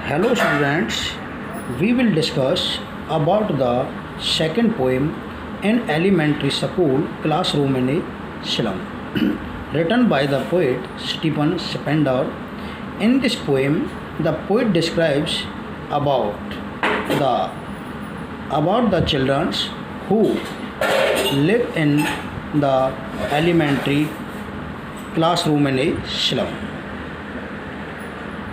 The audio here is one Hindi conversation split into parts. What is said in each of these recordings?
Hello students, we will discuss about the second poem in elementary school classroom in a slum written by the poet Stephen Spender. In this poem, the poet describes the about the children who live in the elementary classroom in a slum.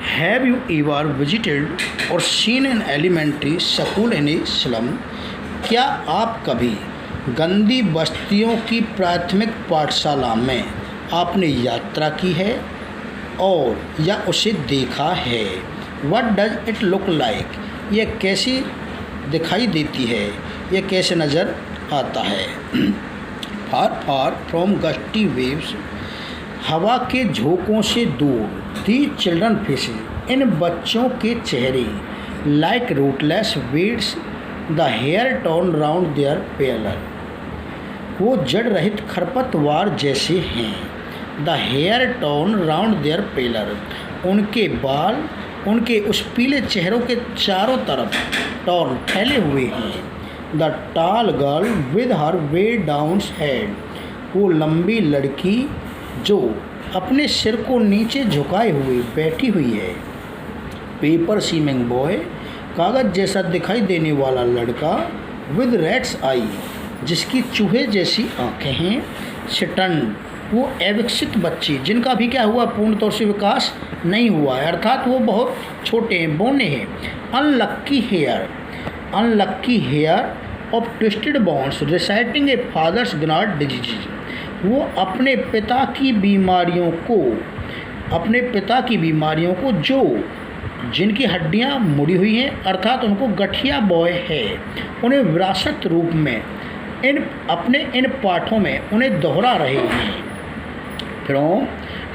Have you ever visited or seen an elementary school in a slum? क्या आप कभी गंदी बस्तियों की प्राथमिक पाठशाला में आपने यात्रा की है और या उसे देखा है? What does it look like? यह कैसी दिखाई देती है? यह कैसे नज़र आता है? Far far from gusty waves, हवा के झोंकों से दूर, दी चिल्ड्रन फेसेस, इन बच्चों के चेहरे, like rootless weeds, the hair turn round their pallor, वो जड़ रहित खरपतवार जैसे हैं. The hair turn round their pallor, उनके बाल उनके उस पीले चेहरों के चारों तरफ टर्न फैले हुए हैं. द टाल girl with her way down head, वो लंबी लड़की जो अपने सिर को नीचे झुकाए हुए बैठी हुई है. पेपर सीमिंग बॉय, कागज़ जैसा दिखाई देने वाला लड़का, विद रैट्स आई, जिसकी चूहे जैसी आंखें हैं. स्टंट, वो अविकसित बच्चे जिनका भी क्या हुआ, पूर्ण तौर से विकास नहीं हुआ है, अर्थात वो बहुत छोटे हैं, बौने हैं. Unlucky heir of twisted bones reciting a father's gnarled disease, वो अपने पिता की बीमारियों को जो जिनकी हड्डियां मुड़ी हुई हैं, अर्थात उनको गठिया बॉय है, उन्हें विरासत रूप में इन पाठों में उन्हें दोहरा रहे हैं. फ्रॉम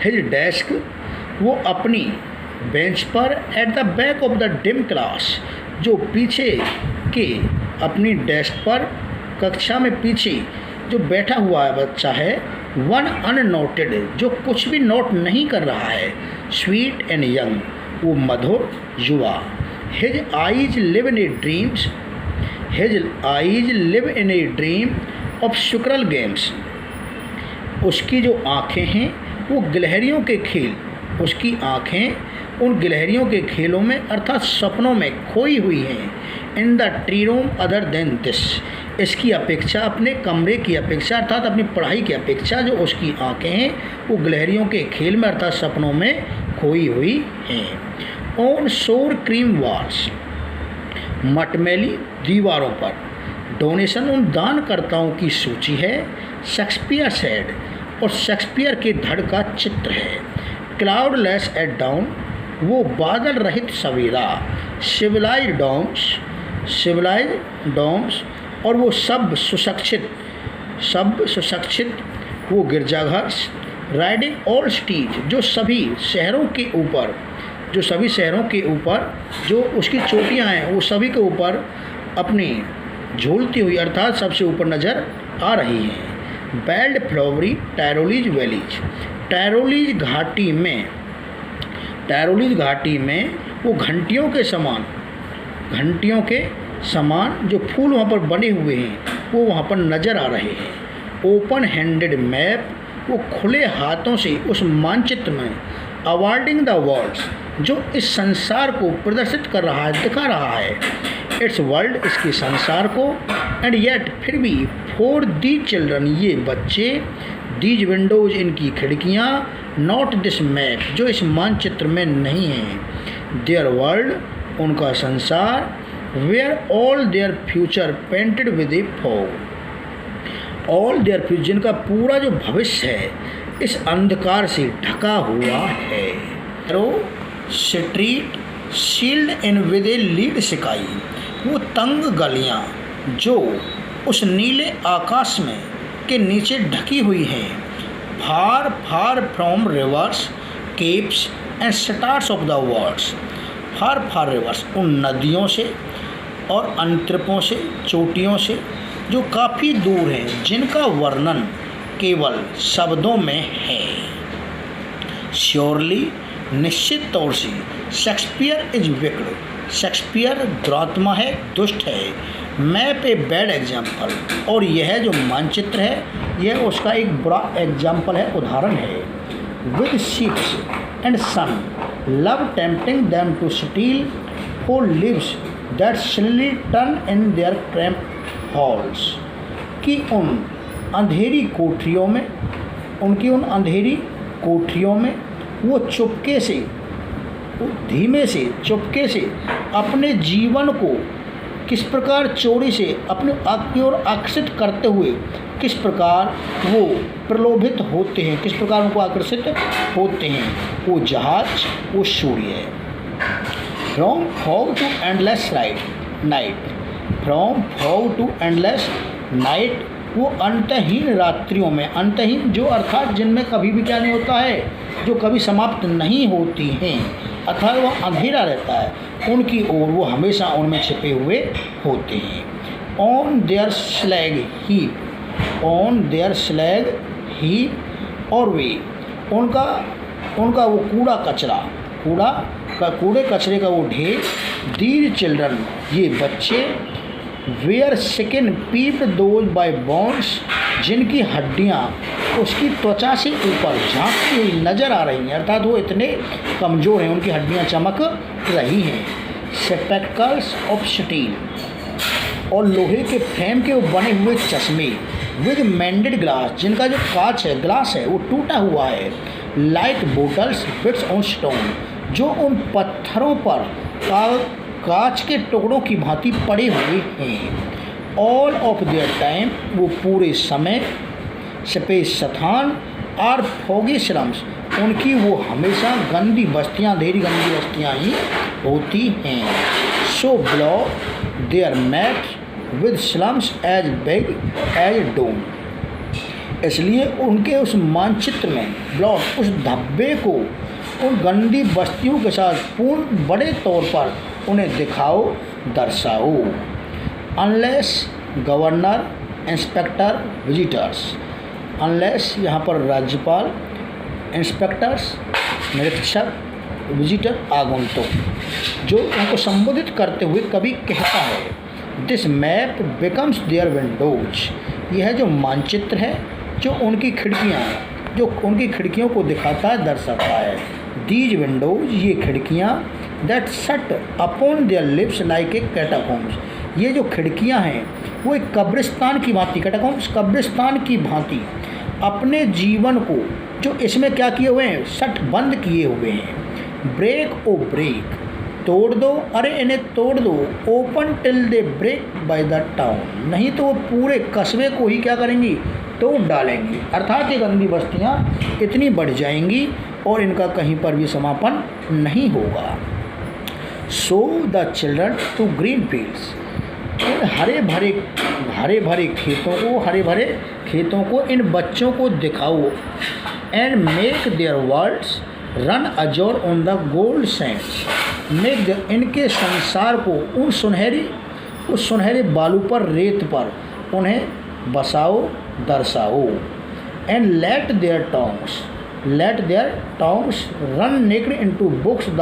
हिज डेस्क, वो अपनी बेंच पर, at the back of the dim class, जो पीछे के अपनी डेस्क पर, कक्षा में पीछे जो बैठा हुआ है बच्चा है. वन अननोटेड, जो कुछ भी नोट नहीं कर रहा है. स्वीट एंड यंग, वो मधुर युवा. His eyes live in a dream of squirrel's games, उसकी जो आँखें हैं वो गिलहरियों के खेल, उसकी आँखें उन गिलहरियों के खेलों में अर्थात सपनों में खोई हुई हैं. In the tree room other than this, इसकी अपेक्षा, अपने कमरे की अपेक्षा, अर्थात अपनी पढ़ाई की अपेक्षा, जो उसकी आंखें हैं वो गिलहरियों के खेल में अर्थात सपनों में खोई हुई हैं. ऑन शोर क्रीम वॉल्स, मटमैली दीवारों पर, डोनेशन उन दानकर्ताओं की सूची है. शेक्सपियर सेड, और शेक्सपियर के धड़ का चित्र है. क्लाउडलेस एट डाउन, वो बादल रहित सवेरा. सिविलाइज्ड डोम्स, और वो सब सुशिक्षित वो गिरजाघर. राइडिंग ऑल स्टीज, जो सभी शहरों के ऊपर जो उसकी चोटियां हैं वो सभी के ऊपर अपनी झूलती हुई अर्थात सबसे ऊपर नज़र आ रही हैं. बेल्ड फ्लावरी टायरोलीज वैलीज, टायरोलीज घाटी में वो घंटियों के समान जो फूल वहाँ पर बने हुए हैं वो वहाँ पर नज़र आ रहे हैं. ओपन हैंडेड मैप, वो खुले हाथों से उस मानचित्र में, अवॉर्डिंग द वर्ल्ड्स, जो इस संसार को प्रदर्शित कर रहा है, दिखा रहा है. इट्स वर्ल्ड, इसके संसार को. एंड येट, फिर भी, फॉर दी चिल्ड्रन, ये बच्चे, दीज विंडोज, इनकी खिड़कियाँ, नॉट दिस मैप, जो इस मानचित्र में नहीं है. देयर वर्ल्ड, उनका संसार, where all their future painted with a fog, all their future, जिनका पूरा जो भविष्य है इस अंधकार से ढका हुआ है. Street shield in with a lead sky, वो तंग गलियाँ जो उस नीले आकाश में के नीचे ढकी हुई हैं. Far far from rivers, capes and stars of the worlds, far far rivers, उन नदियों से और अंतरिपों से, चोटियों से जो काफ़ी दूर हैं, जिनका वर्णन केवल शब्दों में है. श्योरली निश्चित तौर से शेक्सपियर इज विक्ड, शेक्सपियर दुरात्मा है, दुष्ट है। मैप ए बैड एग्जाम्पल, और यह जो मानचित्र है यह उसका एक बुरा एग्जाम्पल है, उदाहरण है। With ships and sun love tempting them to steal for lives that slyly turn in their cramped halls, कि उन अंधेरी कोठरियों में, उनकी उन अंधेरी कोठरियों में वो चुपके से, धीमे से, चुपके से अपने जीवन को किस प्रकार चोरी से अपने की ओर आकर्षित करते हुए किस प्रकार वो प्रलोभित होते हैं, किस प्रकार उनको आकर्षित होते हैं। वो जहाज, वो सूर्य है। From fog to endless night, from fog to endless night, वो अंतहीन रात्रियों में, अंतहीन जो अर्थात जिनमें कभी भी क्या नहीं होता है, जो कभी समाप्त नहीं होती हैं, अर्थात वो अंधेरा रहता है, उनकी ओर वो हमेशा उनमें छिपे हुए होते हैं। On their slag heap, on their slag heap, और वे उनका वो कूड़ा कचरा, कूड़े कचरे का वो ढेर। दीज चिल्ड्रन, ये बच्चे, where skin peeped those by bones, जिनकी हड्डियाँ उसकी त्वचा से ऊपर झांकती हुई नजर आ रही हैं, अर्थात वो इतने कमज़ोर हैं, उनकी हड्डियाँ चमक रही हैं। स्पेक्टकल्स ऑफ स्टील, और लोहे के फ्रेम के बने हुए चश्मे। विद मेंडेड ग्लास, जिनका जो कांच है, ग्लास है, वो टूटा हुआ है। Like bottles beads on stone, जो उन पत्थरों पर कांच के टुकड़ों की भांति पड़े हुए हैं। ऑल ऑफ देयर टाइम, वो पूरे समय। स्पेस स्थान। आर फॉगी स्लम्स, उनकी वो हमेशा गंदी बस्तियाँ, अंधेरी गंदी बस्तियाँ ही होती हैं। So block their maps with slums as big as doom, इसलिए उनके उस मानचित्र में ब्लॉक, उस धब्बे को उन गंदी बस्तियों के साथ पूर्ण बड़े तौर पर उन्हें दिखाओ, दर्शाओ। Unless governor, inspector, visitors, unless यहाँ पर राज्यपाल, इंस्पेक्टर्स निरीक्षक, विजिटर आगंतुक, जो उनको संबोधित करते हुए कभी कहता है this map becomes their windows, यह जो मानचित्र है, जो उनकी खिड़कियाँ, जो उनकी खिड़कियों को दिखाता है, दर्शाता है। दीज विंडोज, ये खिड़कियाँ, that shut upon their lips like a catacombs, ये जो खिड़कियाँ हैं वो एक कब्रिस्तान की भांति, कैटाकोम्स कब्रिस्तान की भांति अपने जीवन को जो इसमें क्या किए हुए हैं, शट बंद किए हुए हैं। ब्रेक ओ ब्रेक, तोड़ दो, अरे इन्हें तोड़ दो। Open till they break by the town, नहीं तो वो पूरे कस्बे को ही क्या करेंगी, तोड़ डालेंगी। अर्थात ये गंदी बस्तियाँ इतनी बढ़ जाएंगी और इनका कहीं पर भी समापन नहीं होगा। So the children to green fields, इन हरे भरे खेतों को इन बच्चों को दिखाओ। And make their worlds run azure on the gold sands, make, इनके संसार को उस सुनहरे बालू पर, रेत पर उन्हें बसाओ, दर्शाओ। And let their tongues run naked into books the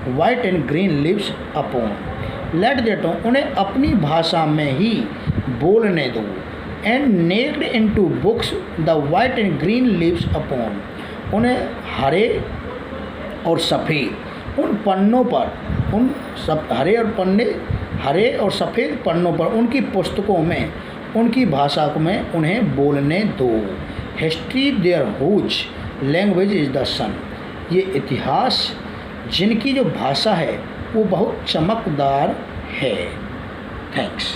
white and green leaves upon, let their tongue, उन्हें अपनी भाषा में ही बोलने दो। And naked into books the white and green leaves upon, उन्हें हरे और सफ़ेद उन पन्नों पर, हरे और सफ़ेद पन्नों पर उनकी पुस्तकों में, उनकी भाषा में उन्हें बोलने दो। History their whose language is the sun, ये इतिहास जिनकी जो भाषा है वो बहुत चमकदार है। थैंक्स।